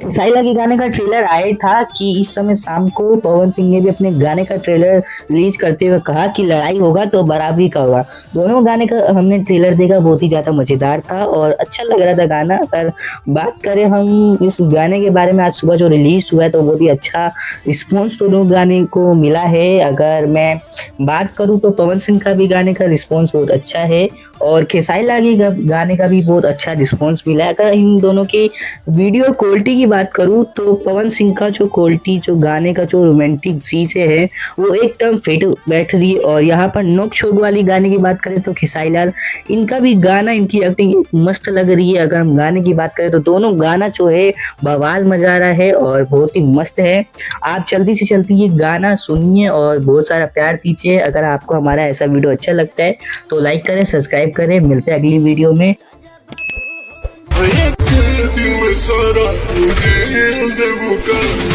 साइला के गाने का ट्रेलर आया था कि इस समय शाम को पवन सिंह ने भी अपने गाने का ट्रेलर रिलीज करते हुए कहा कि लड़ाई होगा तो बराबरी का होगा। दोनों गाने का हमने ट्रेलर देखा, बहुत ही ज़्यादा मज़ेदार था और अच्छा लग रहा था गाना। अगर बात करें हम इस गाने के बारे में, आज सुबह जो रिलीज हुआ है तो बहुत ही अच्छा रिस्पॉन्स दोनों गाने को मिला है। अगर मैं बात करूँ तो पवन सिंह का भी गाने का रिस्पॉन्स बहुत अच्छा है और खेसारी लाल के गाने का भी बहुत अच्छा रिस्पॉन्स मिला है। अगर इन दोनों के वीडियो क्वालिटी की बात करूँ तो पवन सिंह का जो क्वालिटी, जो गाने का जो रोमांटिक चीज़ें हैं वो एकदम फिट बैठ रही है। और यहाँ पर नोक झोंक वाली गाने की बात करें तो खेसारी लाल, इनका भी गाना, इनकी एक्टिंग मस्त लग रही है। अगर हम गाने की बात करें तो दोनों गाना जो है बवाल मजा रहा है और बहुत ही मस्त है। आप जल्दी से जल्दी ये गाना सुनिए और बहुत सारा प्यार दीजिए। अगर आपको हमारा ऐसा वीडियो अच्छा लगता है तो लाइक करें, सब्सक्राइब करें। मिलते हैं अगली वीडियो में। दिल में सारा मुझे दे वो कर